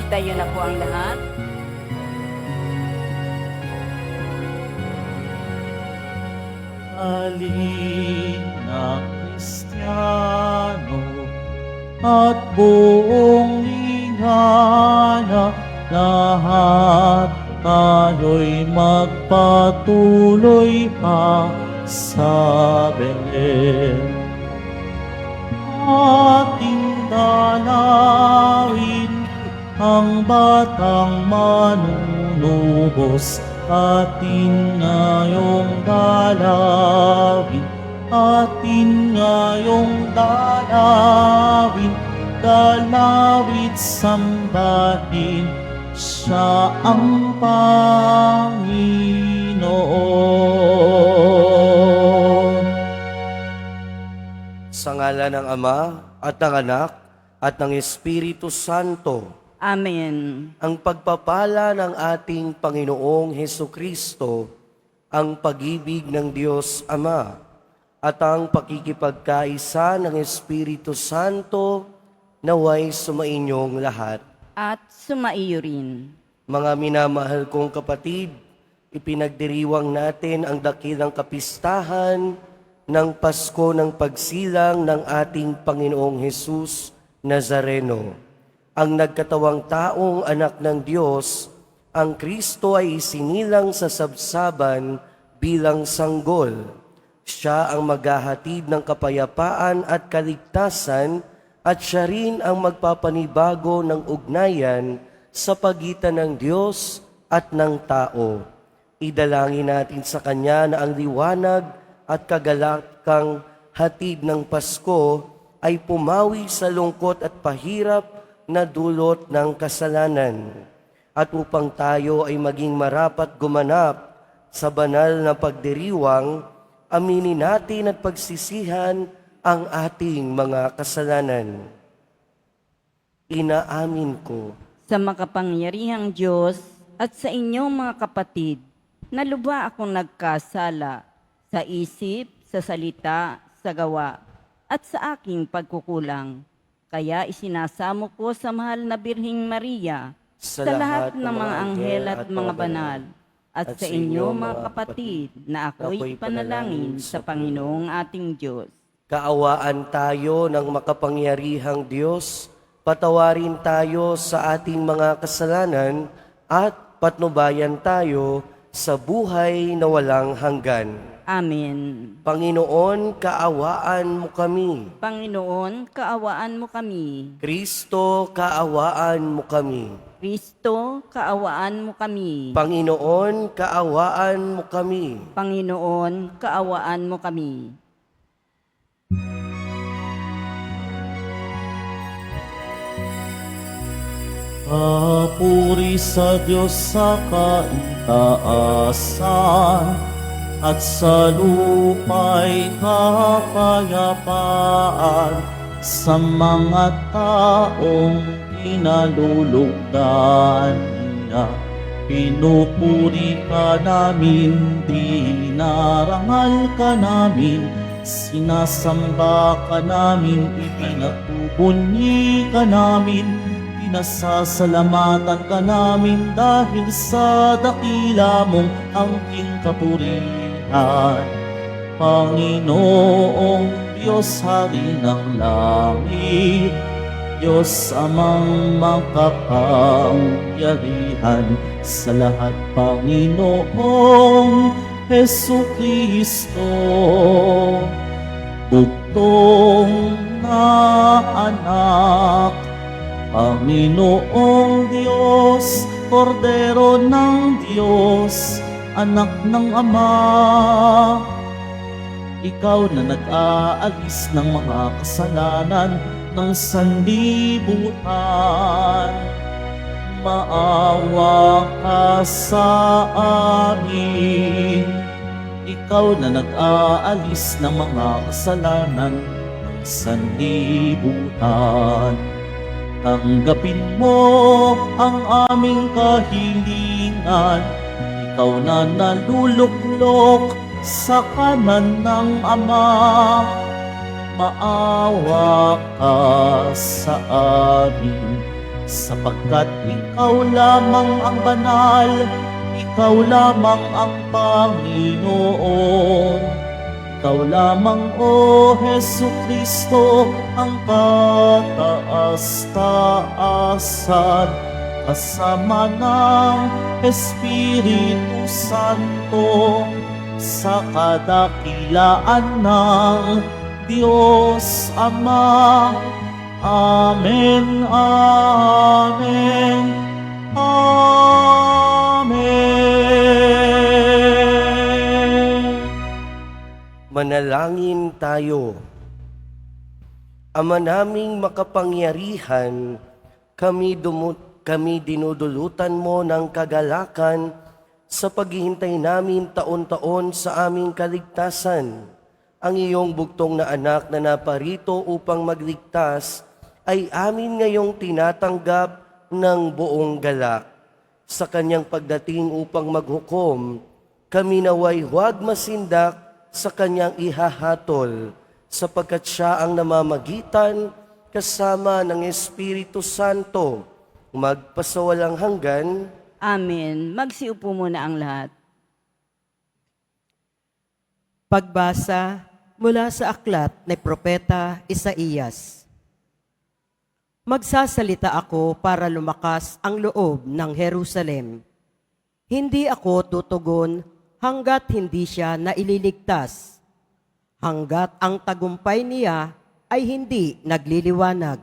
Tayo na po ang lahat. Halina Kristiyano at buong ligaya, lahat tayo'y magpatuloy pa sa Belen. Ating dalawin ang batang manunubos, atin ngayong dalawin, atin ngayong dalawin, dalawit sambahin siya ang Panginoon. Sa ngalan ng Ama at ng Anak at ng Espiritu Santo, Amen. ang pagpapala ng ating Panginoong Hesukristo, ang pag-ibig ng Diyos Ama, at ang pakikipagkaisa ng Espiritu Santo naway sumainyong lahat. At sumaiyo rin. Mga minamahal kong kapatid, ipinagdiriwang natin ang dakilang kapistahan ng Pasko ng pagsilang ng ating Panginoong Hesus Nazareno. Ang nagkatawang taong anak ng Diyos, ang Kristo ay isinilang sa sabsaban bilang sanggol. Siya ang maghahatid ng kapayapaan at kaligtasan, at siya rin ang magpapanibago ng ugnayan sa pagitan ng Diyos at ng tao. Idalangin natin sa Kanya na ang liwanag at kagalakang hatid ng Pasko ay pumawi sa lungkot at pahirap na dulot ng kasalanan, at upang tayo ay maging marapat gumanap sa banal na pagdiriwang, aminin natin at pagsisihan ang ating mga kasalanan. Inaamin ko Sa makapangyarihang Diyos at sa inyong mga kapatid, na lubha akong nagkasala sa isip, sa salita, sa gawa, at sa aking pagkukulang. Kaya isinasamo ko sa mahal na Birheng Maria, sa lahat ng mga anghel at mga banal, at sa inyo mga kapatid, na ako'y ipanalangin sa Panginoong ating Diyos. kaawaan tayo ng makapangyarihang Diyos, patawarin tayo sa ating mga kasalanan at patnubayan tayo sa buhay na walang hanggan. Amen. Panginoon, kaawaan mo kami. Panginoon, kaawaan mo kami. Kristo, kaawaan mo kami. Kristo, kaawaan mo kami. Panginoon, kaawaan mo kami. Panginoon, kaawaan mo kami. Papuri sa Diyos sa kaitaasan, at sa lupa'y kapayapaan sa mga taong pinalulugdan niya. Pinupuri ka namin, dinarangal ka namin, sinasamba ka namin, ipinagpupuni ka namin, pinasasalamatan ka namin dahil sa dakila mong angking kapurihan. Panginoong Diyos, Hari ng langit, Diyos amang makapangyarihan sa lahat, Panginoong Hesukristo, bugtong na anak, Panginoong Diyos, Kordero ng Diyos, anak ng Ama, ikaw na nag-aalis ng mga kasalanan ng sanlibutan, maawa ka sa amin. Ikaw na nag-aalis ng mga kasalanan ng sanlibutan, tanggapin mo ang aming kahilingan. Ikaw na naluluklok sa kanan ng Ama, maawa ka sa amin. sapagkat ikaw lamang ang banal, ikaw lamang ang Panginoon. Ikaw lamang, O Hesu Kristo, ang kataas-taasan, kasama ng Espiritu Santo, sa kadakilaan ng Diyos Ama. Amen, amen, amen. Manalangin tayo. Ama naming makapangyarihan, kami dinudulutan mo ng kagalakan sa paghihintay namin taon-taon sa aming kaligtasan. Ang iyong bugtong na anak na naparito upang magligtas ay amin ngayong tinatanggap ng buong galak. Sa kanyang pagdating upang maghukom, kami naway huwag masindak sa kanyang ihahatol, sapagkat siya ang namamagitan kasama ng Espiritu Santo, magpasawalang hanggan. Amen. Magsiupo muna ang lahat. Pagbasa mula sa aklat ni Propeta Isaías. Magsasalita ako para lumakas ang loob ng Jerusalem. Hindi ako tutugon hanggat hindi siya naililigtas, hanggat ang tagumpay niya ay hindi nagliliwanag,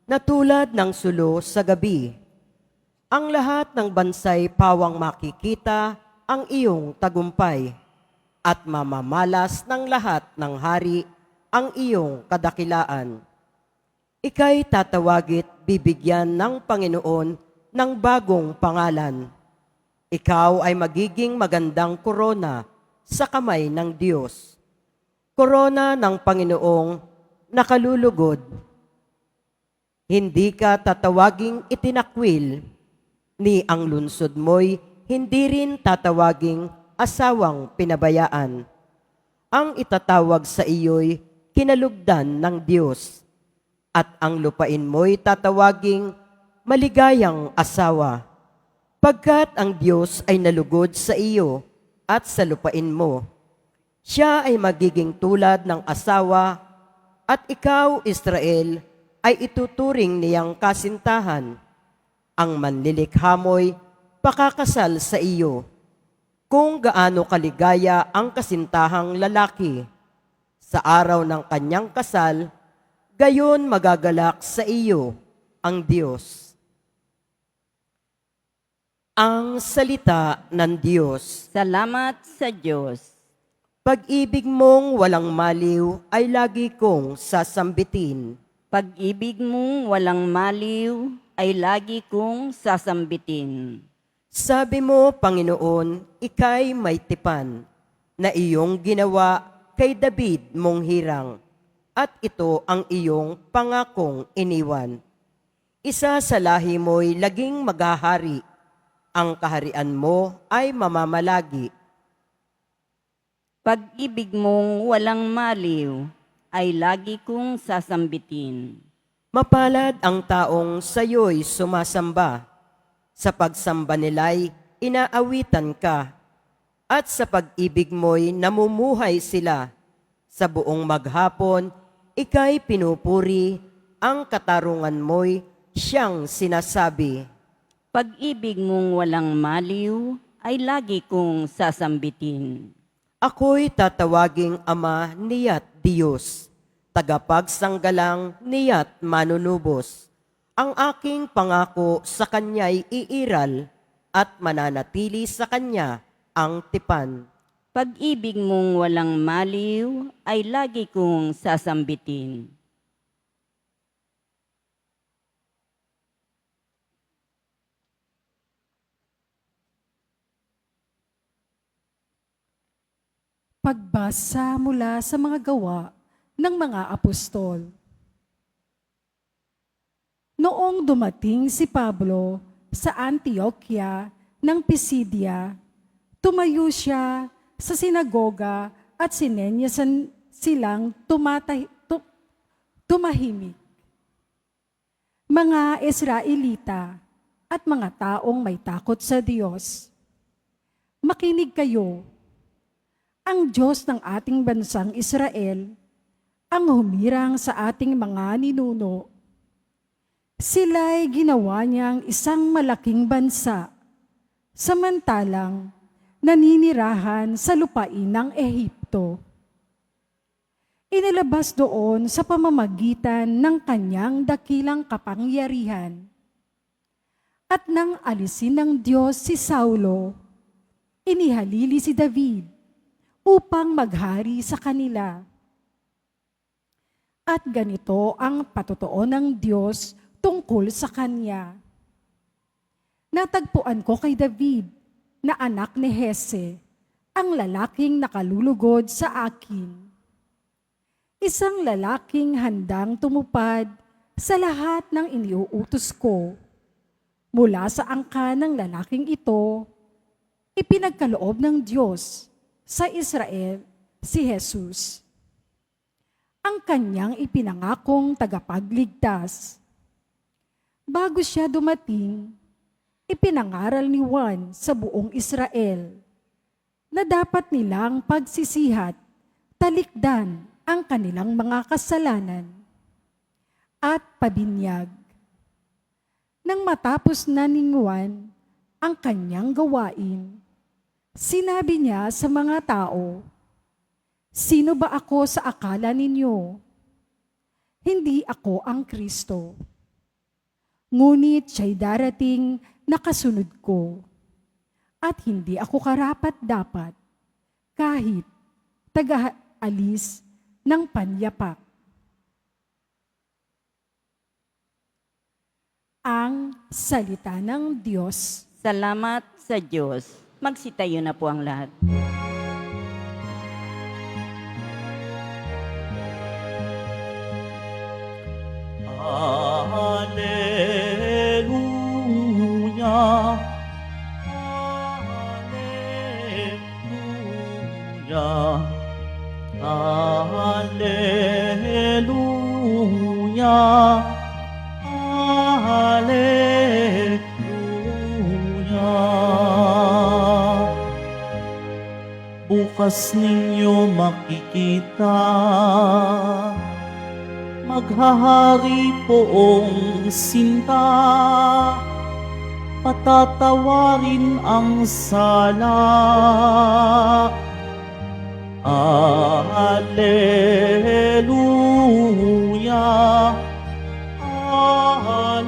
na tulad ng sulo sa gabi. Ang lahat ng bansay pawang makikita ang iyong tagumpay, at mamamalas ng lahat ng hari ang iyong kadakilaan. Ika'y tatawagit bibigyan ng Panginoon ng bagong pangalan. Ikaw ay magiging magandang korona sa kamay ng Diyos. Korona ng Panginoong nakalulugod. Hindi ka tatawaging itinakwil, ni ang lunsod mo'y hindi rin tatawaging asawang pinabayaan. Ang itatawag sa iyo'y kinalugdan ng Diyos, at ang lupain mo'y tatawaging maligayang asawa. Pagkat ang Diyos ay nalugod sa iyo at sa lupain mo, siya ay magiging tulad ng asawa, at ikaw, Israel, ay ituturing niyang kasintahan. Ang manlilikha mo'y pakakasal sa iyo. Kung gaano kaligaya ang kasintahang lalaki sa araw ng kanyang kasal, gayon magagalak sa iyo ang Diyos. Ang salita ng Diyos. Salamat sa Diyos. Pag-ibig mong walang maliw ay lagi kong sasambitin. Pag-ibig mong walang maliw ay lagi kong sasambitin. Sabi mo, Panginoon, ika'y may tipan na iyong ginawa kay David mong hirang, at ito ang iyong pangakong iniwan. Isa sa lahi mo'y laging maghahari, ang kaharian mo ay mamamalagi. Pag-ibig mong walang maliw ay lagi kong sasambitin. Mapalad ang taong sayo'y sumasamba, sa pagsamba nila'y inaawitan ka, at sa pag-ibig mo'y namumuhay sila. Sa buong maghapon, ika'y pinupuri, ang katarungan mo'y siyang sinasabi. Pag-ibig mong walang maliw ay lagi kong sasambitin. Ako'y tatawaging Ama niya't Diyos, tagapagsanggalang niya't manunubos. Ang aking pangako sa Kanya'y iiral, at mananatili sa Kanya ang tipan. Pag-ibig mong walang maliw ay lagi kong sasambitin. Pagbasa mula sa mga gawa ng mga apostol. Noong dumating si Pablo sa Antioquia ng Pisidia, tumayo siya sa sinagoga at sinenyasan silang tumahimik. mga Israelita at mga taong may takot sa Diyos. Makinig kayo. Ang Diyos ng ating bansang Israel ang humirang sa ating mga ninuno. Sila'y ginawa niyang isang malaking bansa, samantalang naninirahan sa lupain ng Ehipto. Inilabas doon sa pamamagitan ng kanyang dakilang kapangyarihan. At nang alisin ng Diyos si Saulo, inihalili si David upang maghari sa kanila. At ganito ang patotoo ng Diyos tungkol sa kanya. Natagpuan ko kay David na anak ni Hese, ang lalaking nakalulugod sa akin. Isang lalaking handang tumupad sa lahat ng iniuutos ko. Mula sa angka ng lalaking ito, ipinagkaloob ng Diyos sa Israel si Jesus, ang kanyang ipinangakong tagapagligtas. Bago siya dumating, ipinangaral ni Juan sa buong Israel na dapat nilang pagsisihat, talikdan ang kanilang mga kasalanan at pabinyag. Nang matapos na ni Juan ang kanyang gawain, sinabi niya sa mga tao, "Sino ba ako sa akala ninyo? Hindi ako ang Kristo. Ngunit siya'y darating na kasunod ko, at hindi ako karapat-dapat kahit taga-alis ng panyapak." Ang salita ng Diyos. Salamat sa Diyos. Magsitayo na po ang lahat. Alleluia. Alleluia. Alleluia. Bukas ninyo makikita, maghahari poong sinta, patatawarin ang sala. Alleluia. Alleluia.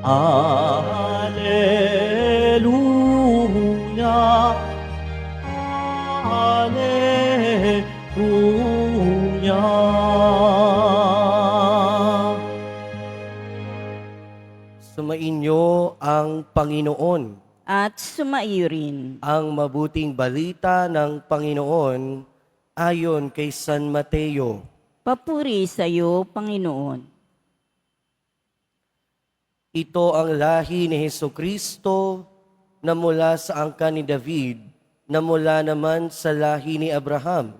Alleluia. Alleluia. Sumainyo ang Panginoon. At sumaiyo rin. Ang mabuting balita ng Panginoon ayon kay San Mateo. Papuri sa iyo, Panginoon. Ito ang lahi ni Hesukristo na mula sa angka ni David, na mula naman sa lahi ni Abraham.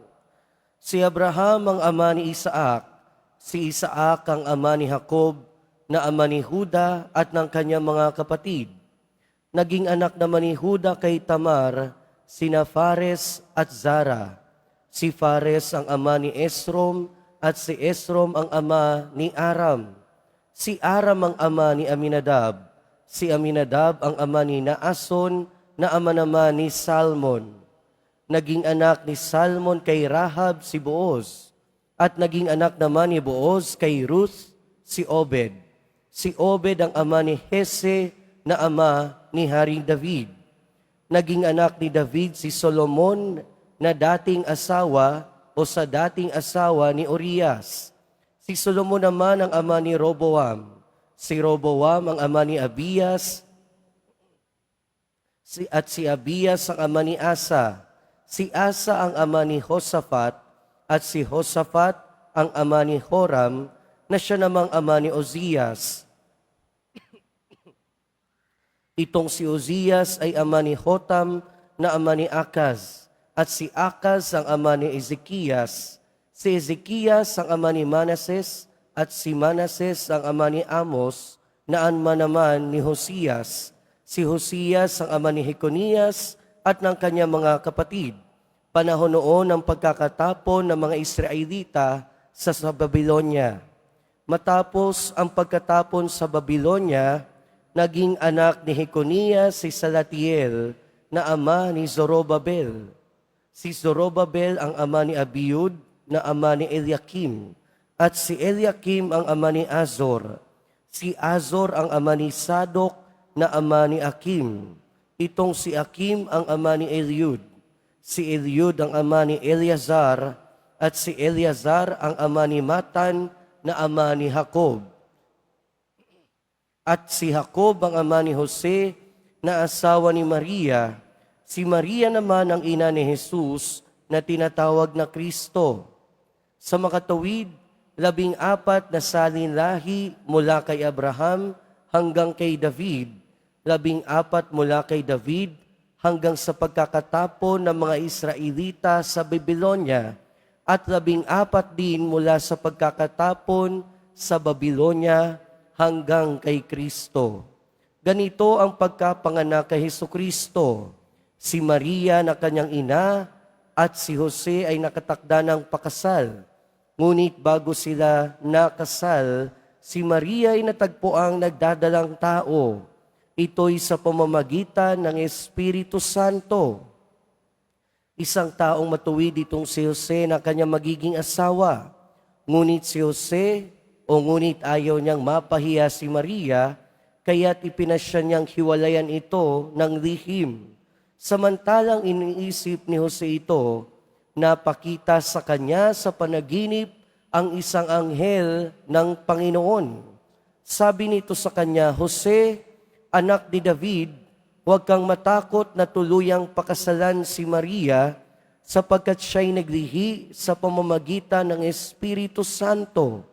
Si Abraham ang ama ni Isaac, si Isaac ang ama ni Jacob, na ama ni Juda at ng kanyang mga kapatid. Naging anak naman ni Juda kay Tamar, sina Fares at Zara. Si Fares ang ama ni Esrom at si Esrom ang ama ni Aram. Si Aram ang ama ni Aminadab. Si Aminadab ang ama ni Naason, na ama naman ni Salmon. Naging anak ni Salmon kay Rahab si Booz. At naging anak naman ni Booz kay Ruth si Obed. Si Obed ang ama ni Hese, na ama ni Haring David. Naging anak ni David si Solomon, na dating asawa o sa dating asawa ni Urias. Si Solomon naman ang ama ni Roboam. Si Roboam ang ama ni Abias. At si Abias ang ama ni Asa. Si Asa ang ama ni Josaphat. At si Josaphat ang ama ni Joram, na siya namang ama ni Ozias. Itong si Ozias ay ama ni Jotam, na ama ni Akaz. At si Akaz ang ama ni Ezekias. si Ezekias ang ama ni Manases, at si Manases ang ama ni Amos, na ama naman ni Hosias. Si Hosias ang ama ni Jeconias at ng kanyang mga kapatid. Panahon noon ng pagkakatapon ng mga Israelita sa Babylonia. Matapos ang pagkatapon sa Babylonia, naging anak ni Jeconias si Salatiel na ama ni Zorobabel. Si Zorobabel ang ama ni Abiud na ama ni Eliakim, at si Eliakim ang ama ni Azor. Si Azor ang ama ni Sadok na ama ni Akim. Itong si Akim ang ama ni Eliud. Si Eliud ang ama ni Eleazar, at si Eleazar ang ama ni Matan na ama ni Jacob. At si Jacob ang ama ni Jose na asawa ni Maria. Si Maria naman ang ina ni Jesus na tinatawag na Kristo. Sa makatawid, 14 na salinlahi mula kay Abraham hanggang kay David, 14 mula kay David hanggang sa pagkakatapon ng mga Israelita sa Babylonia, at 14 din mula sa pagkakatapon sa Babylonia hanggang kay Kristo. Ganito ang pagkapanganak kay Hesukristo. Si Maria na kanyang ina at si Jose ay nakatakda ng pakasal. Ngunit bago sila nakasal, si Maria ay natagpuang nagdadalang tao. Ito'y sa pamamagitan ng Espiritu Santo. Isang taong matuwid itong si Jose na kanyang magiging asawa. Ngunit si Jose, ngunit ayaw niyang mapahiya si Maria, kaya't ipinasya niyang hiwalayan ito ng lihim. Samantalang iniisip ni Jose ito, napakita sa kanya sa panaginip ang isang anghel ng Panginoon. Sabi nito sa kanya, Jose, anak ni David, huwag kang matakot na tuluyang pakasalan si Maria sapagkat siya'y naglihi sa pamamagitan ng Espiritu Santo.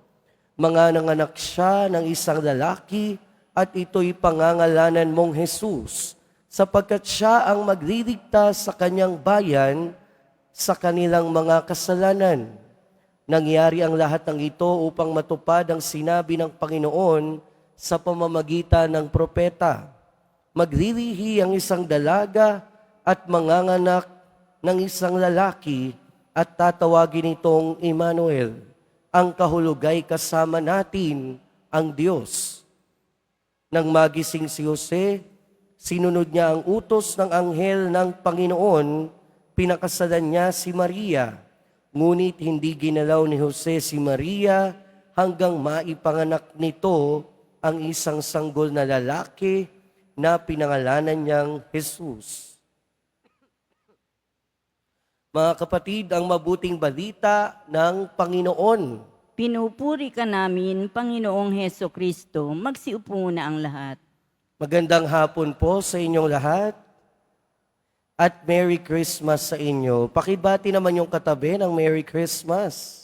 Manganganak siya ng isang lalaki at ito'y pangangalanan mong Jesus, sapagkat siya ang magliligtas sa kanyang bayan sa kanilang mga kasalanan. Nangyari ang lahat ng ito upang matupad ang sinabi ng Panginoon sa pamamagitan ng propeta. Maglilihi ang isang dalaga at manganganak ng isang lalaki at tatawagin itong Emmanuel. Ang kahulugay kasama natin ang Diyos. Nang magising si Jose, sinunod niya ang utos ng anghel ng Panginoon, pinakasalan niya si Maria. Ngunit hindi ginalaw ni Jose si Maria hanggang maipanganak nito ang isang sanggol na lalaki na pinangalanan niyang Jesus. Mga kapatid, ang mabuting balita ng Panginoon. Pinupuri ka namin, Panginoong Heso Kristo. Magsiupo na ang lahat. Magandang hapon po sa inyong lahat at Merry Christmas sa inyo. Pakibati naman yung katabi ng Merry Christmas.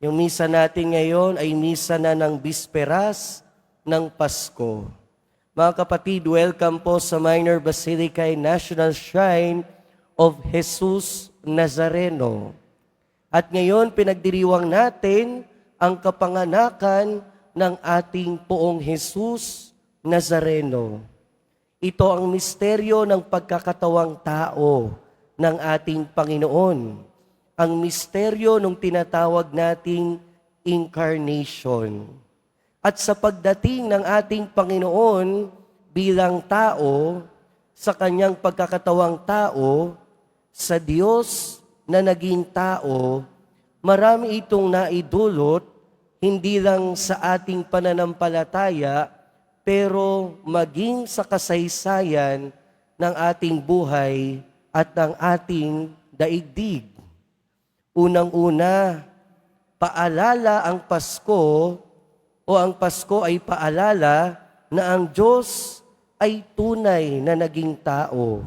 Yung misa natin ngayon ay misa na ng Bisperas ng Pasko. Mga kapatid, welcome po sa Minor Basilica National Shrine of Jesus Nazareno. At ngayon, pinagdiriwang natin ang kapanganakan ng ating Poong Jesus Nazareno. Ito ang misteryo ng pagkakatawang tao ng ating Panginoon. Ang misteryo ng tinatawag nating incarnation. At sa pagdating ng ating Panginoon bilang tao, sa kanyang pagkakatawang tao, sa Diyos na naging tao, marami itong naidulot, hindi lang sa ating pananampalataya, pero maging sa kasaysayan ng ating buhay at ng ating daigdig. Unang-una, paalala ang Pasko o ang Pasko ay paalala na ang Diyos ay tunay na naging tao.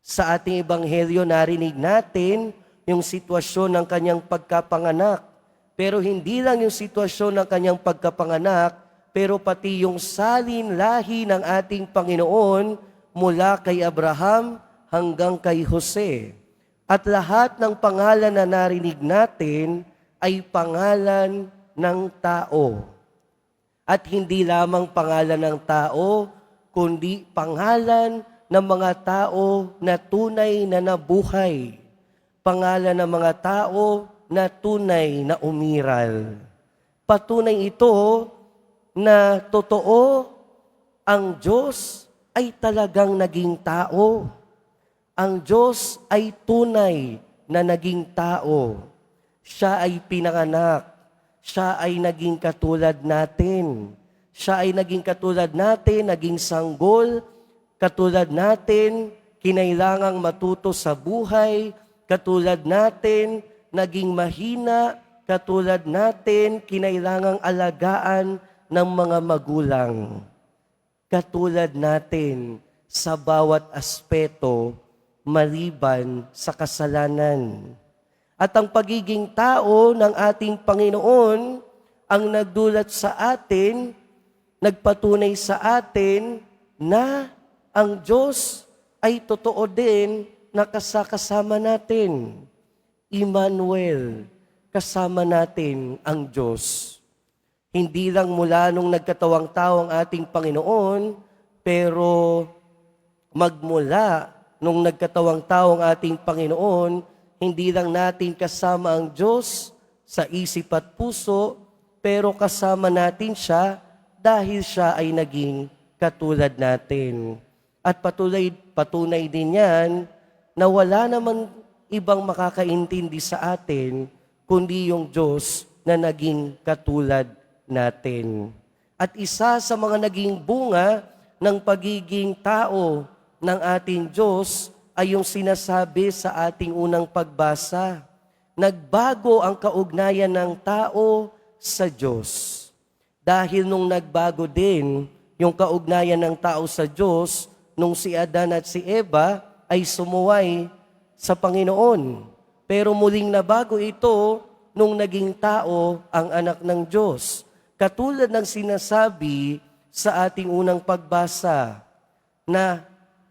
Sa ating ebanghelyo narinig natin yung sitwasyon ng kanyang pagkapanganak. Pero hindi lang yung sitwasyon ng kanyang pagkapanganak, pero pati yung salinlahi ng ating Panginoon mula kay Abraham hanggang kay Jose. At lahat ng pangalan na narinig natin ay pangalan ng tao. At hindi lamang pangalan ng tao, kundi pangalan ng mga tao na tunay na nabuhay. Pangalan ng mga tao na tunay na umiral. Patunay ito na totoo ang Diyos ay talagang naging tao. Ang Diyos ay tunay na naging tao. Siya ay pinanganak. Siya ay naging katulad natin. Siya ay naging katulad natin, naging sanggol, katulad natin, kinailangang matuto sa buhay, katulad natin, naging mahina, katulad natin, kinailangang alagaan ng mga magulang. Katulad natin sa bawat aspeto, maliban sa kasalanan. At ang pagiging tao ng ating Panginoon ang nagdulat sa atin, nagpatunay sa atin na ang Diyos ay totoo din na kasama natin. Emmanuel, kasama natin ang Diyos. Hindi lang mula nung nagkatawang tao ang ating Panginoon, pero magmula nung nagkatawang tao ang ating Panginoon, hindi lang natin kasama ang Diyos sa isip at puso, pero kasama natin siya dahil siya ay naging katulad natin. At patunay din yan na wala naman ibang makakaintindi sa atin kundi yung Diyos na naging katulad natin. At isa sa mga naging bunga ng pagiging tao ng ating Diyos ay yung sinasabi sa ating unang pagbasa. Nagbago ang kaugnayan ng tao sa Diyos. Dahil nung nagbago din yung kaugnayan ng tao sa Diyos, nung si Adan at si Eva ay sumuway sa Panginoon. Pero muling nabago ito nung naging tao ang anak ng Diyos. Katulad ng sinasabi sa ating unang pagbasa na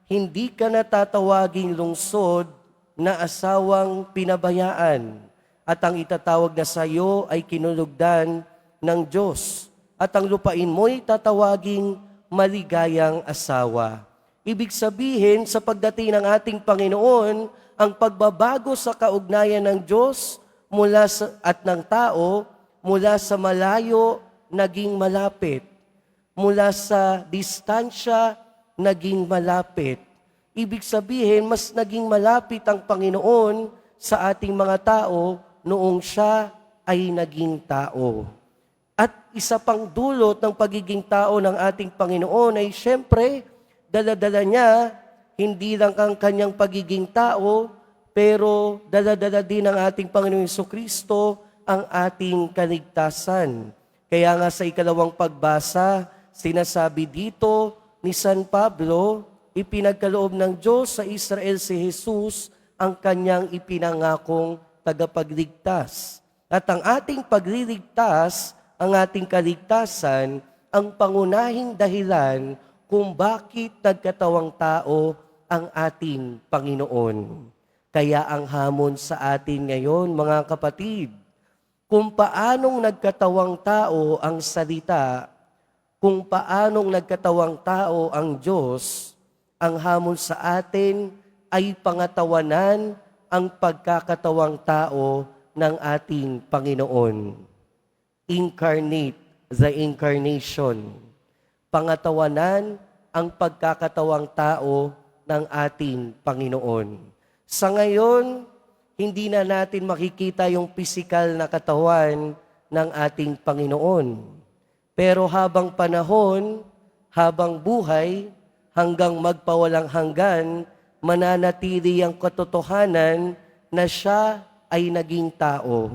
hindi ka na tatawaging lungsod na asawang pinabayaan at ang itatawag na sa iyo ay kinulugdan ng Diyos at ang lupain mo'y tatawaging maligayang asawa. Ibig sabihin, sa pagdating ng ating Panginoon, ang pagbabago sa kaugnayan ng Diyos at ng tao, mula sa malayo, naging malapit. Mula sa distansya, naging malapit. Ibig sabihin, mas naging malapit ang Panginoon sa ating mga tao noong siya ay naging tao. At isa pang dulot ng pagiging tao ng ating Panginoon ay siyempre, dala-dala niya, hindi lang ang kanyang pagiging tao, pero dala-dala din ng ating Panginoong Jesucristo ang ating kaligtasan. Kaya nga sa ikalawang pagbasa, sinasabi dito ni San Pablo, ipinagkaloob ng Diyos sa Israel si Jesus ang kanyang ipinangakong tagapagligtas. At ang ating pagliligtas, ang ating kaligtasan, ang pangunahing dahilan kung bakit nagkatawang tao ang ating Panginoon. Kaya ang hamon sa atin ngayon, mga kapatid, kung paanong nagkatawang tao ang salita, kung paanong nagkatawang tao ang Diyos, ang hamon sa atin ay pangatawanan ang pagkakatawang tao ng ating Panginoon. Incarnate, the incarnation. Pangatawanan ang pagkakatawang tao ng ating Panginoon. Sa ngayon, hindi na natin makikita yung pisikal na katawan ng ating Panginoon. Pero habang panahon, habang buhay, hanggang magpawalang hanggan, mananatili ang katotohanan na siya ay naging tao.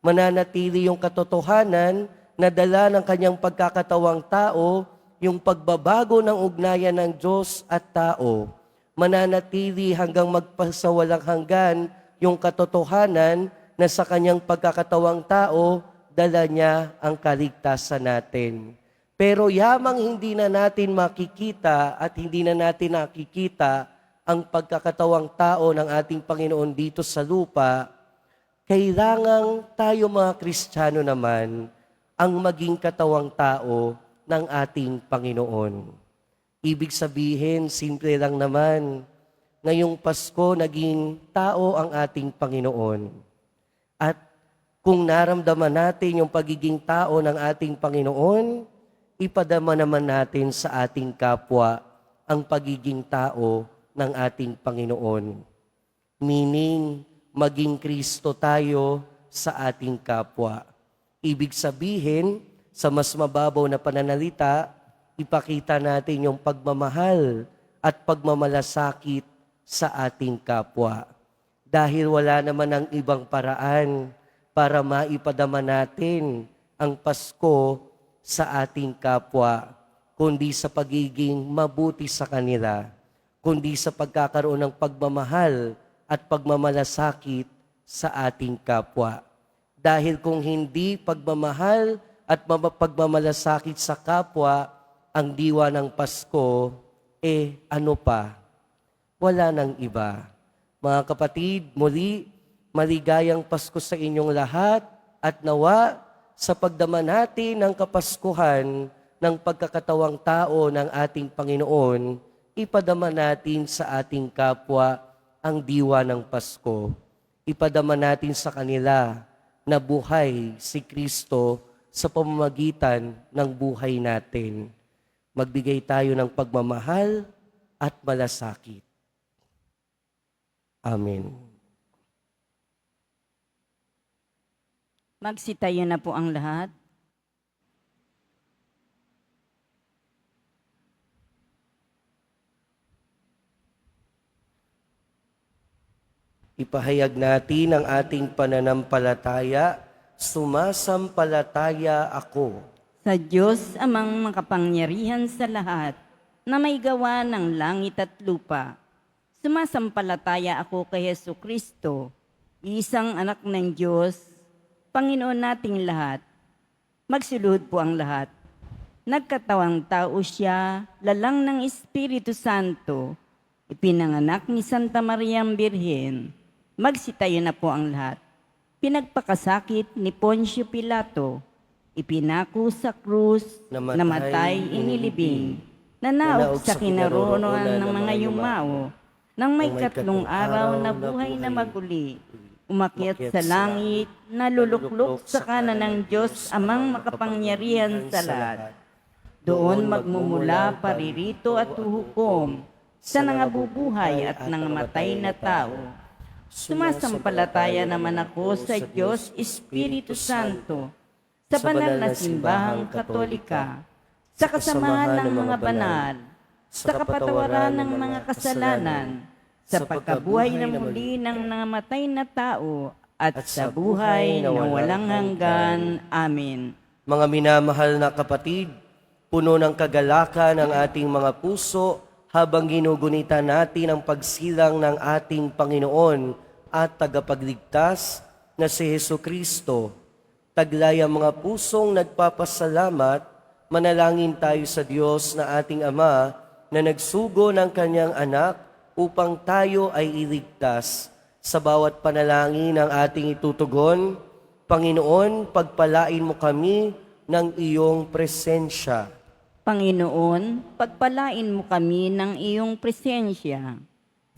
Mananatili yung katotohanan na dala ng kanyang pagkakatawang tao, yung pagbabago ng ugnayan ng Diyos at tao. Mananatili hanggang magpasawalang hanggan yung katotohanan na sa kanyang pagkakatawang tao, dala niya ang kaligtasan natin. Pero yamang hindi na natin makikita at hindi na natin nakikita ang pagkakatawang tao ng ating Panginoon dito sa lupa, kailangang tayo mga Kristiyano naman ang maging katawang tao ng ating Panginoon. Ibig sabihin, simple lang naman, ngayong Pasko naging tao ang ating Panginoon. At kung naramdaman natin yung pagiging tao ng ating Panginoon, ipadama naman natin sa ating kapwa ang pagiging tao ng ating Panginoon. Meaning, maging Kristo tayo sa ating kapwa. Ibig sabihin, sa mas mababaw na pananalita, ipakita natin yung pagmamahal at pagmamalasakit sa ating kapwa. Dahil wala naman ang ibang paraan para maipadama natin ang Pasko sa ating kapwa, kundi sa pagiging mabuti sa kanila, kundi sa pagkakaroon ng pagmamahal at pagmamalasakit sa ating kapwa. Dahil kung hindi pagmamahal at pagmamalasakit sa kapwa ang diwa ng Pasko, ano pa? Wala nang iba. Mga kapatid, muli, maligayang Pasko sa inyong lahat at nawa sa pagdama natin ng Kapaskuhan ng pagkakatawang tao ng ating Panginoon, ipadama natin sa ating kapwa ang diwa ng Pasko. Ipadama natin sa kanila na buhay si Kristo sa pamamagitan ng buhay natin. Magbigay tayo ng pagmamahal at malasakit. Amen. Magsitayo na po ang lahat. Ipahayag natin ang ating pananampalataya, sumasampalataya ako. Sa Diyos amang makapangyarihan sa lahat, na may gawa ng langit at lupa. Sumasampalataya ako kay Hesu Kristo, isang anak ng Diyos, Panginoon nating lahat. Magsiluhod po ang lahat. Nagkatawang tao siya, lalang ng Espiritu Santo, ipinanganak ni Santa Maria Birhen. Magsitayo na po ang lahat. Pinagpakasakit ni Poncio Pilato, ipinako sa krus, namatay inilibing, nanaog sa kinaroonan ng mga yumao, nang may katlong araw na buhay na maguli, umakyat sa langit, naluluklok sa kanan ng Diyos amang makapangyarihan sa lahat. Doon magmumula paririto at huhukom sa nangabubuhay at nangamatay na tao. Sumasampalataya naman ako sa Diyos Espiritu Santo, sa banal na simbahang katolika, sa kasamahan ng mga banal, sa kapatawaran ng mga kasalanan, sa pagkabuhay na muli ng nangamatay na tao, at sa buhay na walang hanggan. Amen. Mga minamahal na kapatid, puno ng kagalakan ang ating mga puso habang ginugunita natin ang pagsilang ng ating Panginoon at tagapagligtas na si Hesu Kristo. Taglay ang mga pusong nagpapasalamat, manalangin tayo sa Diyos na ating Ama na nagsugo ng kanyang anak upang tayo ay iligtas. Sa bawat panalangin ang ating itutugon, Panginoon, pagpalain mo kami ng iyong presensya. Panginoon, pagpalain mo kami ng iyong presensya.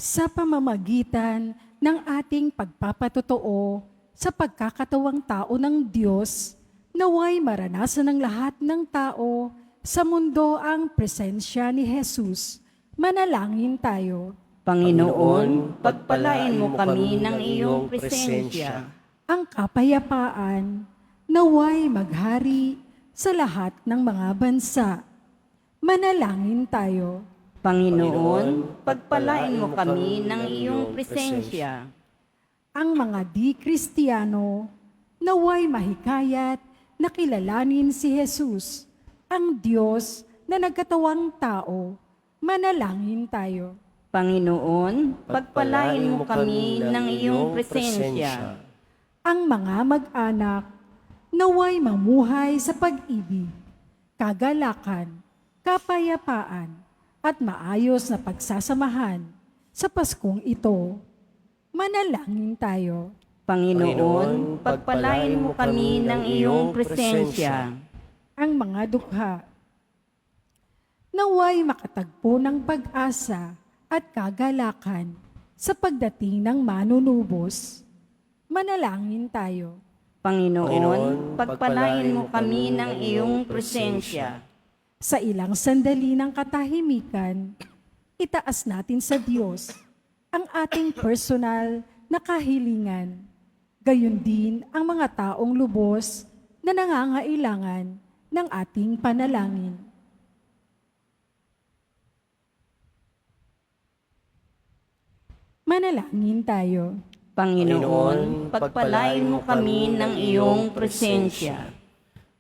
Sa pamamagitan ng ating pagpapatotoo sa pagkakatawang tao ng Diyos, naway maranasan ng lahat ng tao sa mundo ang presensya ni Jesus. Manalangin tayo. Panginoon, pagpalain mo kami ng iyong presensya. Ang kapayapaan naway maghari sa lahat ng mga bansa. Manalangin tayo. Panginoon, pagpalain mo kami ng iyong presensya. Ang mga di-Kristiyano naway mahikayat na kilalanin si Jesus, ang Diyos na nagkatawang tao. Manalangin tayo. Panginoon, pagpalain mo kami ng iyong presensya. Ang mga mag-anak naway mamuhay sa pag-ibig, kagalakan, kapayapaan, at maayos na pagsasamahan sa Paskong ito. Manalangin tayo. Panginoon, pagpalain mo kami ng iyong presensya. Ang mga dukha. Naway makatagpo ng pag-asa at kagalakan sa pagdating ng manunubos. Manalangin tayo. Panginoon, pagpalain mo kami ng iyong presensya. Sa ilang sandali ng katahimikan, itaas natin sa Diyos ang ating personal na kahilingan. Gayon din ang mga taong lubos na nangangailangan ng ating panalangin. Manalangin tayo. Panginoon, pagpalain mo kami ng iyong presensya.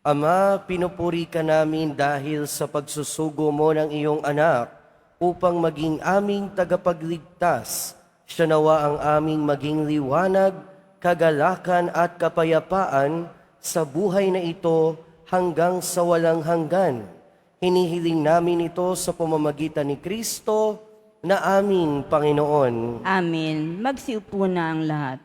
Ama, pinupuri ka namin dahil sa pagsusugo mo ng iyong anak upang maging aming tagapagligtas. Siya nawa ang aming maging liwanag, kagalakan at kapayapaan sa buhay na ito hanggang sa walang hanggan. Hinihiling namin ito sa pamamagitan ni Kristo na aming Panginoon. Amen. Magsiupo na ang lahat.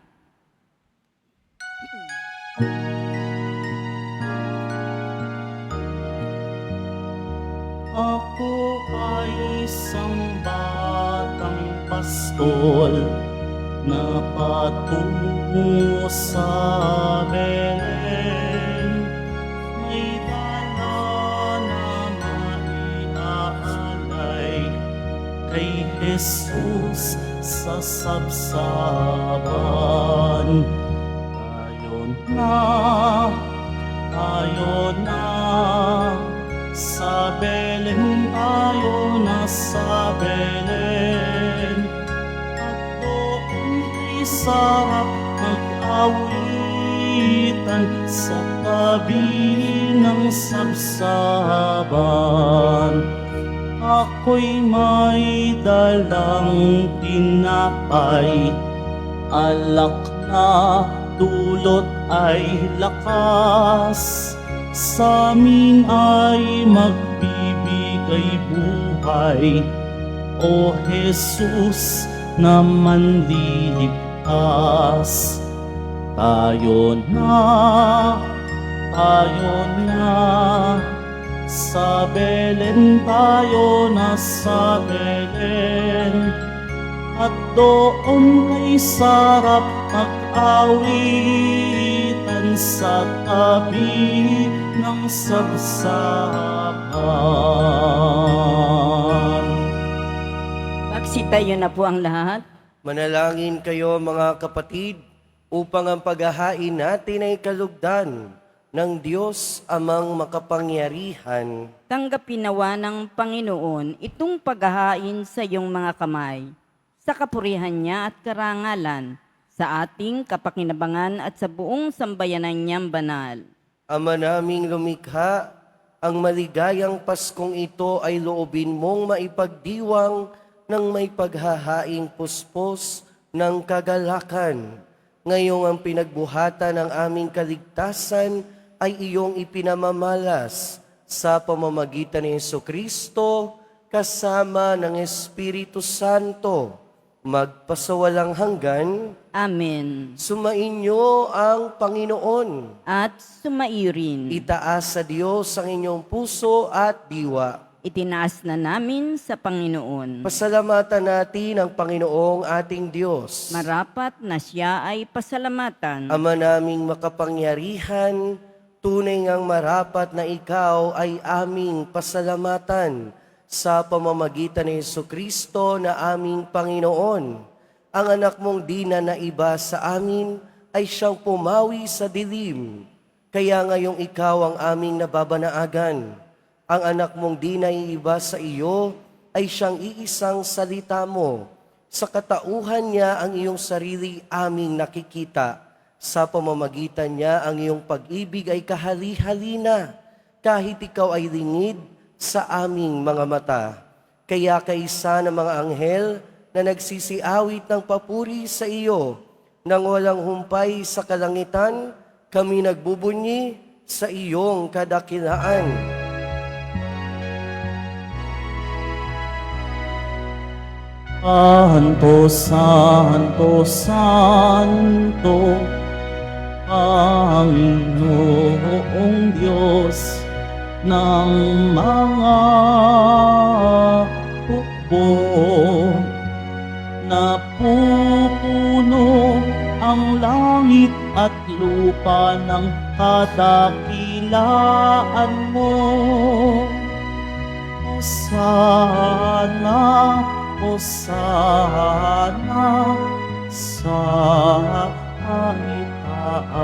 Ako ay isang batang pastol na patungo sa Belen. May dala na maiaalay kay Jesus sa sabsaban. Tayo na, sa Belen tayo na sa Belen. At doon ay sarap mag-awitan sa tabi ng sabsaban. Ako'y may dalang tinapay, alak na dulot ay lakas. Sa amin ay magbibigay buhay, O Jesus na manliligtas. Tayo na, sa Belen tayo na sa Belen. At doon kay sarap mag-awitan sa tabi ng sabsaban. Pagsitayo na po ang lahat. Manalangin kayo mga kapatid upang ang paghahain natin ay kalugdan ng Diyos amang makapangyarihan. Tanggapin nawa ng Panginoon itong paghahain sa iyong mga kamay, sa kapurihan niya at karangalan, sa ating kapakinabangan at sa buong sambayanan niyang banal. Ama naming lumikha, ang maligayang Paskong ito ay loobin mong maipagdiwang ng may paghahaing puspos ng kagalakan. Ngayong ang pinagbuhatan ng aming kaligtasan ay iyong ipinamamalas sa pamamagitan ni Jesucristo kasama ng Espiritu Santo, magpasawalang hanggan. Amen. Sumainyo ang Panginoon. At sumairin. Itaas sa Diyos ang inyong puso at diwa. Itinaas na namin sa Panginoon. Pasalamatan natin ang Panginoong ating Diyos. Marapat na siya ay pasalamatan. Ama naming makapangyarihan, tunay ngang marapat na ikaw ay aming pasalamatan sa pamamagitan ni Jesucristo na aming Panginoon. Ang anak mong di na naiba sa amin ay siyang pumawi sa dilim. Kaya ngayong ikaw ang aming nababanaagan. Ang anak mong di naiiba sa iyo ay siyang iisang salita mo. Sa katauhan niya ang iyong sarili aming nakikita. Sa pamamagitan niya ang iyong pag-ibig ay kahali-halina, kahit ikaw ay lingid sa aming mga mata. Kaya kaisa ng mga anghel na nagsisiawit ng papuri sa iyo, nang walang humpay sa kalangitan, kami nagbubunyi sa iyong kadakilaan. Santo, Santo, Santo, Panginoong Diyos ng mga hukbo. Napupuno ang langit at lupa ng kadakilaan mo. Hosana, Hosana sa kaitaasan.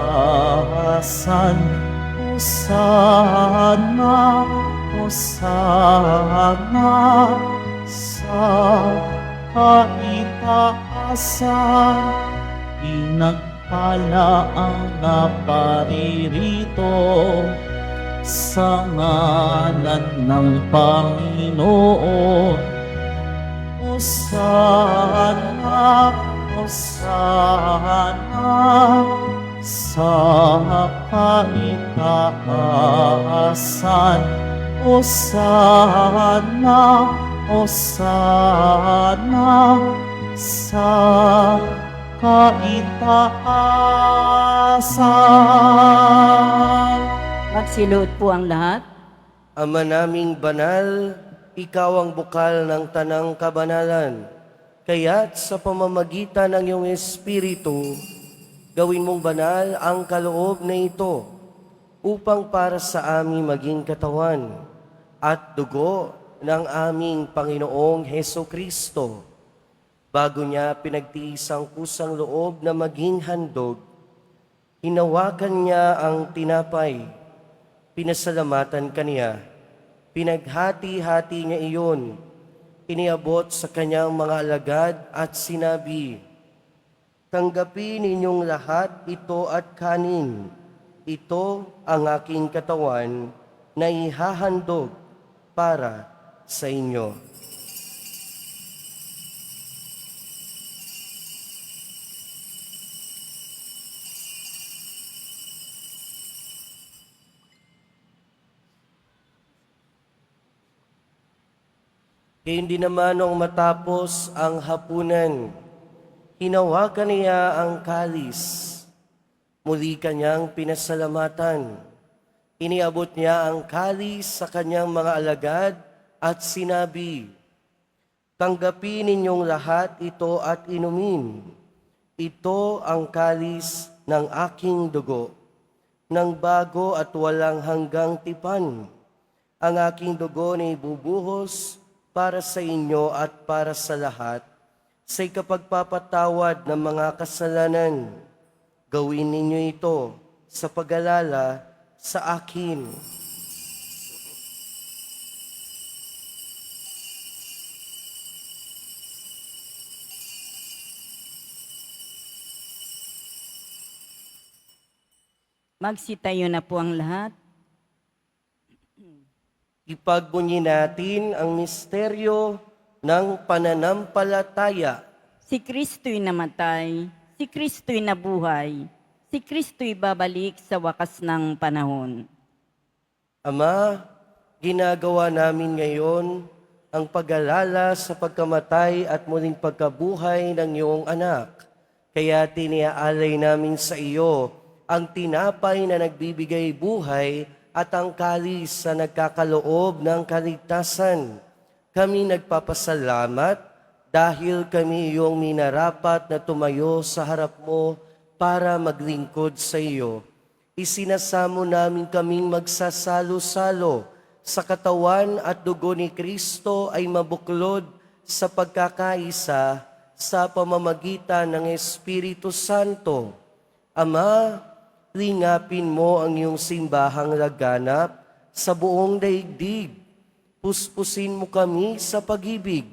Hosana, Hosana sa kaitaasan. Pinagpala ang naparirito sa ngalan ng Panginoon. Hosana, Hosana sa kaitaasan. Hosana, Hosana sa kaitaasan. Magsiluot po ang lahat. Ama naming banal, ikaw ang bukal ng tanang kabanalan. Kaya't sa pamamagitan ng iyong Espiritu, gawin mong banal ang kaloob na ito upang para sa amin maging katawan at dugo ng aming Panginoong Heso Kristo. Bago niya pinagtiis ang kusang loob na maging handog, hinawakan niya ang tinapay, pinasalamatan kaniya, pinaghati-hati niya iyon, iniabot sa kanyang mga alagad at sinabi, "Tanggapin ninyong lahat ito at kanin. Ito ang aking katawan na ihahandog para sa inyo." Hindi naman nung matapos ang hapunan, hinawakan niya ang kalis. Muli kanyang pinasalamatan. Iniabot niya ang kalis sa kanyang mga alagad at sinabi, "Tanggapin ninyong lahat ito at inumin. Ito ang kalis ng aking dugo, ng bago at walang hanggang tipan. Ang aking dugo na ibubuhos para sa inyo at para sa lahat, sa ikapagpapatawad ng mga kasalanan. Gawin ninyo ito sa pag-alala sa akin." Magsitayo na po ang lahat. Ipagbunyi natin ang misteryo ng pananampalataya. Si Kristo'y namatay, si Kristo'y nabuhay, si Kristo'y babalik sa wakas ng panahon. Ama, ginagawa namin ngayon ang pag-alala sa pagkamatay at muling pagkabuhay ng iyong anak. Kaya tiniaalay namin sa iyo ang tinapay na nagbibigay buhay at ang kalis na nagkakaloob ng kaligtasan. Kami nagpapasalamat dahil kami iyong minarapat na tumayo sa harap mo para maglingkod sa iyo. Isinasamo namin kaming magsasalo-salo sa katawan at dugo ni Kristo ay mabuklod sa pagkakaisa sa pamamagitan ng Espiritu Santo. Ama, lingapin mo ang iyong simbahang laganap sa buong daigdig. Puspusin mo kami sa pag-ibig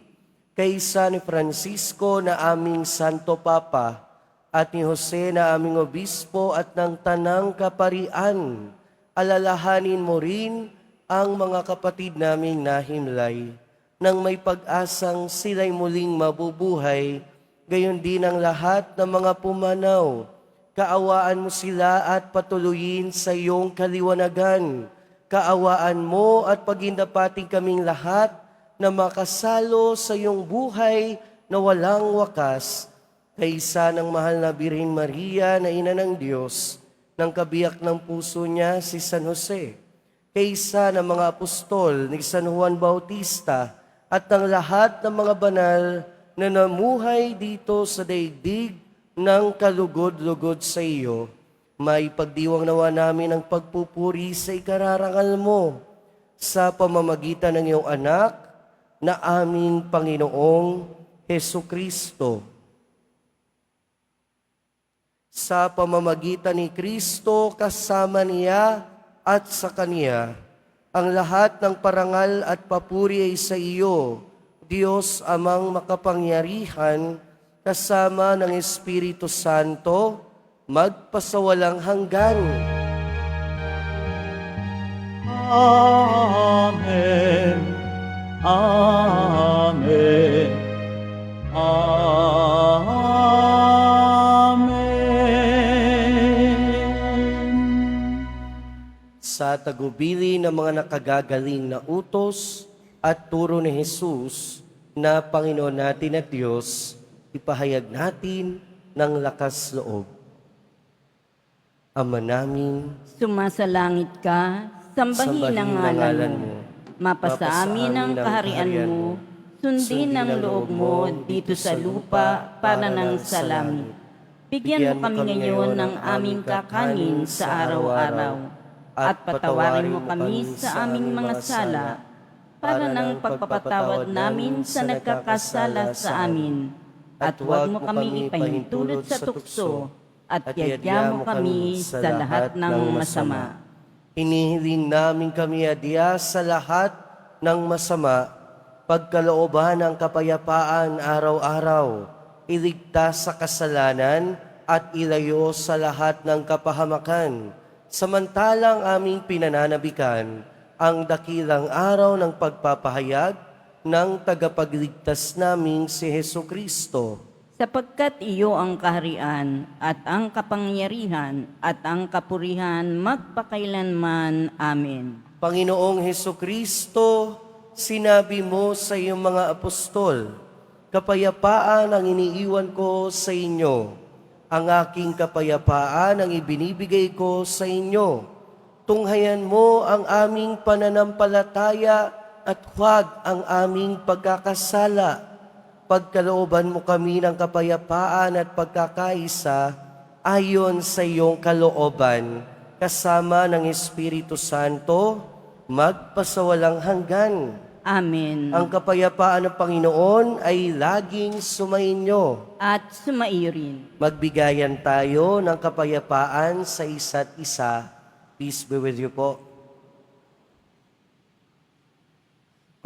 kay San Francisco na aming Santo Papa at ni Jose na aming Obispo at ng Tanang Kaparian. Alalahanin mo rin ang mga kapatid naming nahimlay nang may pag-asang sila'y muling mabubuhay, gayon din ang lahat ng mga pumanaw. Kaawaan mo sila at patuloyin sa iyong kaliwanagan. Kaawaan mo at pagindapating kaming lahat na makasalo sa iyong buhay na walang wakas kaysa ng mahal na Birhen Maria na ina ng Diyos, ng kabiyak ng puso niya si San Jose, kaysa ng mga apostol ni San Juan Bautista at ng lahat ng mga banal na namuhay dito sa daigdig ng kalugod-lugod sa iyo, may pagdiwang nawa namin ang pagpupuri sa ikararangal mo sa pamamagitan ng iyong anak na aming Panginoong Hesu Kristo. Sa pamamagitan ni Kristo, kasama niya at sa Kaniya, ang lahat ng parangal at papuri ay sa iyo, Diyos amang makapangyarihan, kasama ng Espiritu Santo, magpasawalang hanggan. Amen. Amen. Amen. Sa tagubili ng mga nakagagaling na utos at turo ni Jesus na Panginoon natin at Diyos, ipahayag natin ng lakas loob. Ama namin, Sumasalangit ka, sambahin ang ngalan mo. Mapasa amin ang kaharian mo, sundin ang loob mo dito sa lupa para nang sa langit. Bigyan mo kami ngayon ng aming kakanin sa araw-araw, at patawarin mo kami sa aming mga sala, para nang pagpapatawad namin sa nagkakasala sa amin. At huwag mo kami ipahintulot sa tukso, at yadya mo kami sa lahat ng masama. hinihiling namin kami adya sa lahat ng masama, pagkalooban ng kapayapaan araw-araw, iligtas sa kasalanan at ilayo sa lahat ng kapahamakan, samantalang aming pinananabikan ang dakilang araw ng pagpapahayag ng tagapagligtas naming si Hesu Kristo. Sapagkat iyo ang kaharian at ang kapangyarihan at ang kapurihan magpakailanman. Amen. Panginoong Hesu Kristo, sinabi mo sa iyong mga apostol, kapayapaan ang iniiwan ko sa inyo. Ang aking kapayapaan ang ibinibigay ko sa inyo. Tunghayan mo ang aming pananampalataya at huwag ang aming pagkakasala. Pagkalooban mo kami ng kapayapaan at pagkakaisa ayon sa iyong kalooban, kasama ng Espiritu Santo, magpasawalang hanggan. Amen. Ang kapayapaan ng Panginoon ay laging sumainyo. At sumaiyo rin. Magbigayan tayo ng kapayapaan sa isa't isa. Peace be with you po.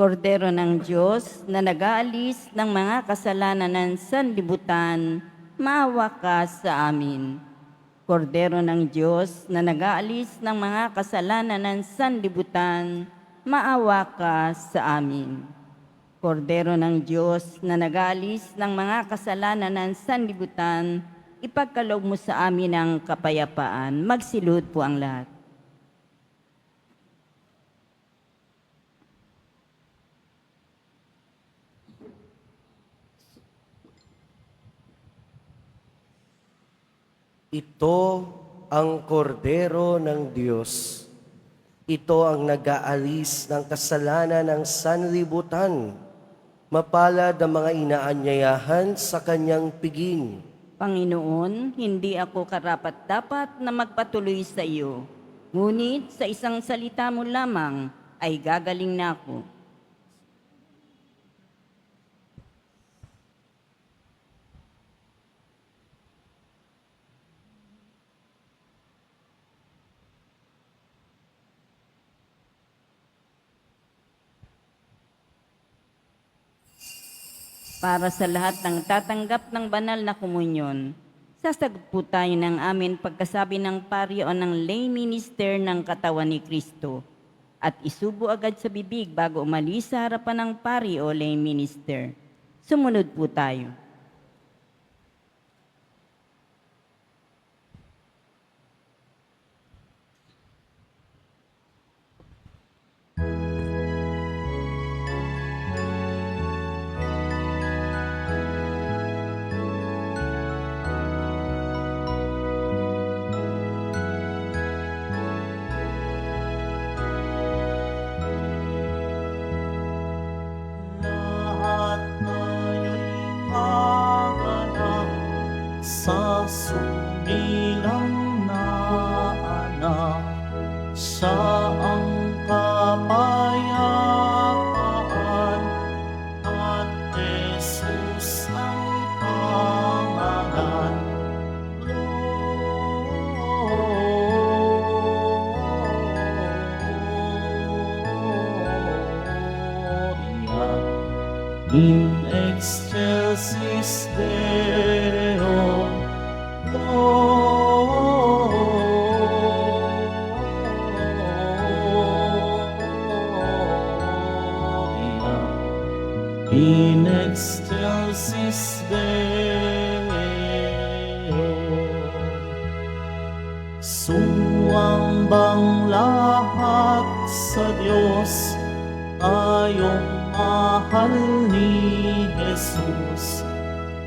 Kordero ng Diyos na nag-aalis ng mga kasalanan ng sanlibutan, maawa ka sa amin. Kordero ng Diyos na nag-aalis ng mga kasalanan ng sanlibutan, maawa ka sa amin. Kordero ng Diyos na nag-aalis ng mga kasalanan ng sanlibutan, ipagkaloob mo sa amin ang kapayapaan. Magsilud po ang lahat. Ito ang kordero ng Diyos. Ito ang nag-aalis ng kasalanan ng sanlibutan. Mapalad ang mga inaanyayahan sa kanyang piging. Panginoon, hindi ako karapat-dapat na magpatuloy sa iyo. Ngunit sa isang salita mo lamang ay gagaling na ako. Para sa lahat ng tatanggap ng banal na komunyon, sasagot po tayo ng amin pagkasabi ng pari o ng lay minister ng katawan ni Kristo at isubo agad sa bibig bago umalis sa harapan ng pari o lay minister. Sumunod po tayo. siya ang kapayapaan, at Jesus ang pangalan. Gloria in excelsis Deo. Gloria in excelsis Deo. Sumambang lahat sa Diyos, tayong mahal ni Jesus,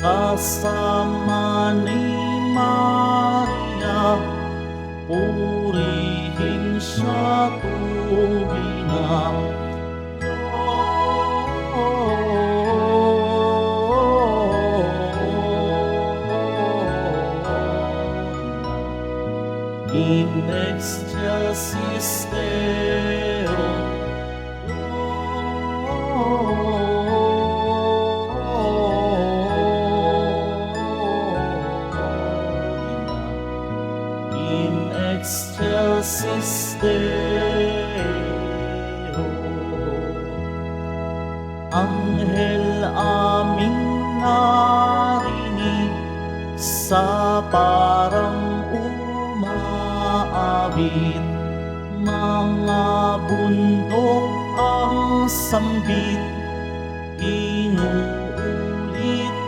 kasama ni Maria, purihin siya tuwina. In excelsis Deo. In excelsis Deo. Anghel aming narinig sa parang umaawit, mga bundok ang sambit, inuulit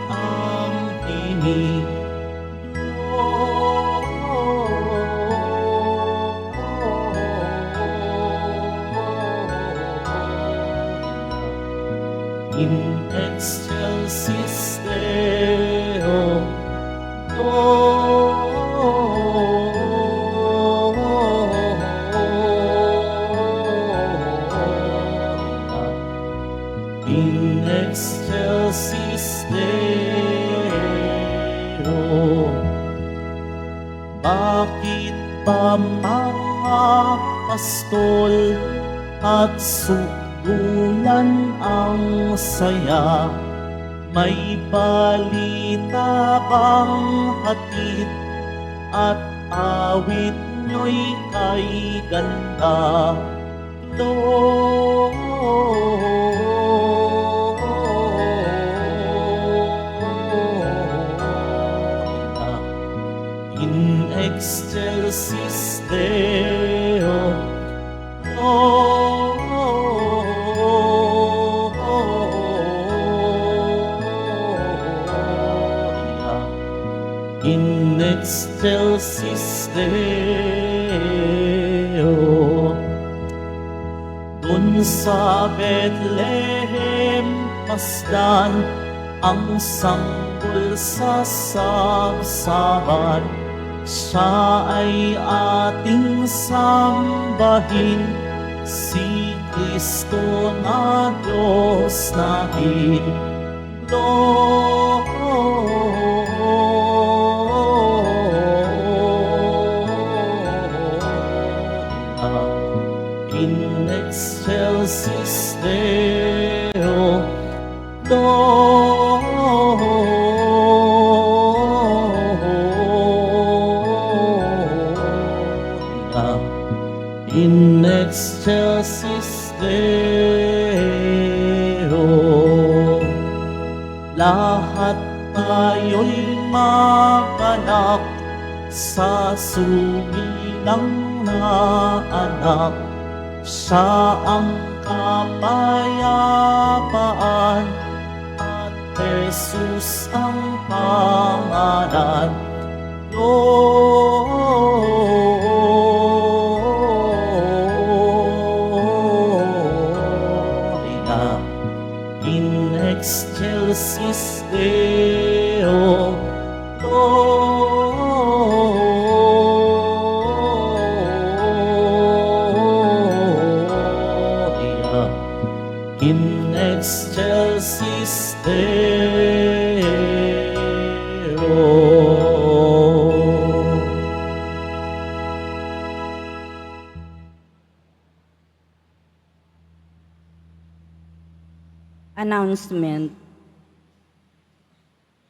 ang tinig. In excelsis Deo. In excelsis Deo. Bakit ba mga pastol at sukulan ang saya? May balita bang hatid at awit nyo'y kay ganda? Gloria in excelsis Deo. Gloria in excelsis Deo. Dun sa Bethlehem pasdan, ang sanggol sa sabsaban, siya ay ating sambahin, si Kristo na Diyos natin. Gloria in excelsis Deo. Gloria in excelsis Deo. Lahat tayo'y maganap sa sumilang na anak, siya ang kapayapaan, at Jesus ang pangalan. Gloria in excelsis Deo. Gloria in excelsis Deo. Announcement.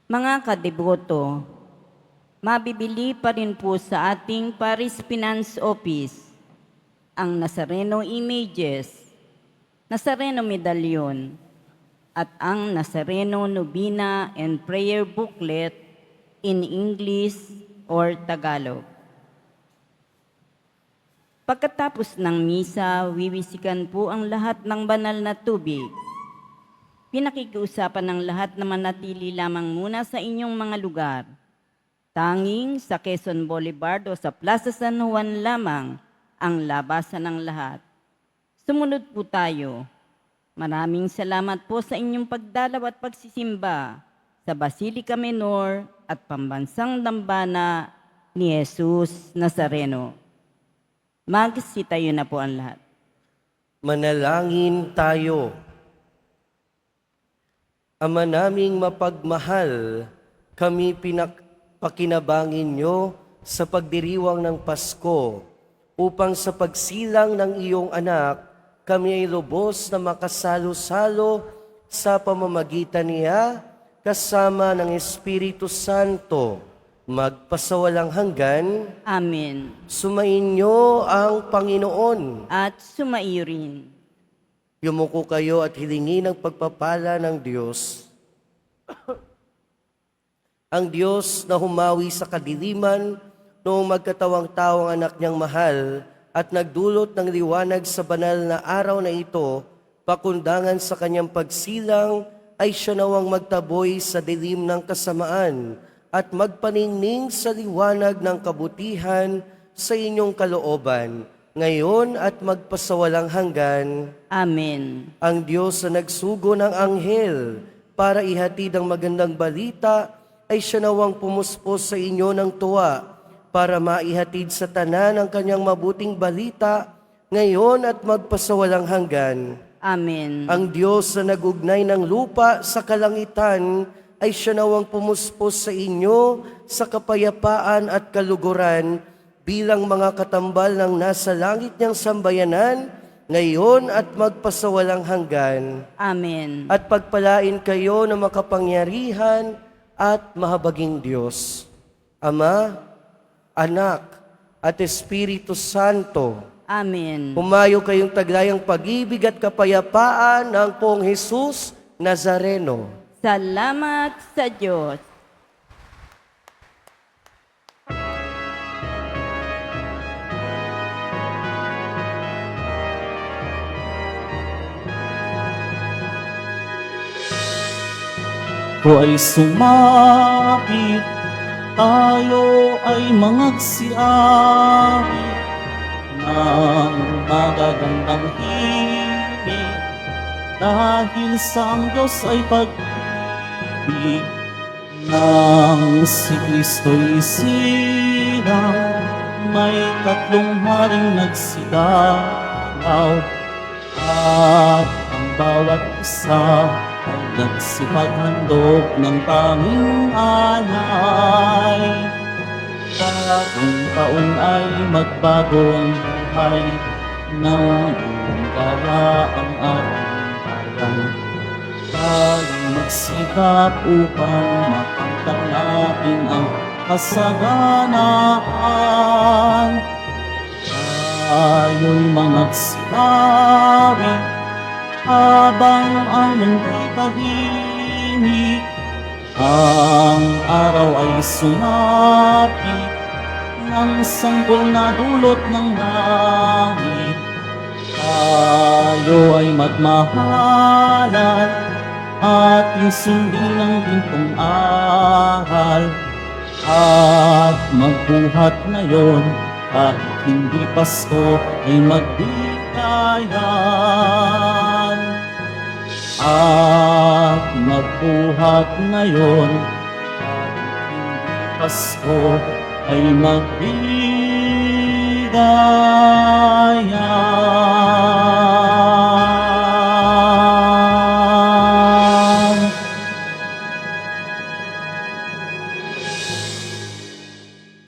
Mga kadeboto, mabibili pa rin po sa ating Paris Finance Office ang Nazareno Images, Nazareno Medallion, at ang Nazareno Novena and Prayer Booklet in English or Tagalog. Pagkatapos ng misa, wiwisikan po ang lahat ng banal na tubig. Pinakikiusapan ng lahat na manatili lamang muna sa inyong mga lugar. Tanging sa Quezon Boulevard o sa Plaza San Juan lamang ang labasan ng lahat. Sumunod po tayo. Maraming salamat po sa inyong pagdalaw at pagsisimba sa Basilica Menor at Pambansang Dambana ni Jesus Nazareno. Magsitayo na po ang lahat. Manalangin tayo. Ama naming mapagmahal, kami pakinabangin nyo sa pagdiriwang ng Pasko upang sa pagsilang ng iyong anak, kami ay lubos na makasalo-salo sa pamamagitan niya kasama ng Espiritu Santo, magpasawalang hanggan. Amen. Sumainyo ang Panginoon. At sumaiyo rin. Yumuko kayo at hilingin ang pagpapala ng Diyos. Ang Diyos na humawi sa kadiliman noong magkatawang-tawang anak niyang mahal at nagdulot ng liwanag sa banal na araw na ito, pakundangan sa kanyang pagsilang, ay siya nawang magtaboy sa dilim ng kasamaan at magpaningning sa liwanag ng kabutihan sa inyong kalooban, ngayon at magpasawalang hanggan. Amen. Ang Diyos na nagsugo ng anghel para ihatid ang magandang balita ay siya nawang pumuspos sa inyo ng tuwa para maihatid sa tanan ang kanyang mabuting balita ngayon at magpasawalang hanggan. Amen. Ang Diyos na nagugnay ng lupa sa kalangitan ay siya nawang pumuspos sa inyo sa kapayapaan at kaluguran bilang mga katambal ng nasa langit niyang sambayanan, ngayon at magpasawalang hanggan. Amen. At pagpalain kayo ng makapangyarihan at mahabaging Diyos, Ama, Anak, at Espiritu Santo. Amen. Humayo kayong taglayang pag-ibig at kapayapaan ng Poong Jesus Nazareno. Salamat sa Diyos. Ko ay sumapit, tayo ay mangagsiawi ng magagandang himig, dahil sa ang Diyos ay pag-ibig, nang si Kristo'y silang, may tatlong haring nagsigaw, at ang bawat isa ay nagsipaghandog ng tanging alay. Bagong taon ay magbagong buhay, nang bumbawa ang ating bayan. Tayo magsikap upang makamtan natin ang kasaganaan. Tayo'y mangagsilawi habang ang mundo tahimik. Ang araw ay sumapit ng sanggol na dulot ng langit. Tayo ay magmahalan at sundin ng gintong aral, at magbuhat ngayon kahit hindi Pasko ay magbigayan. At magbuhat ngayon kahit hindi Pasko ay magbigayan.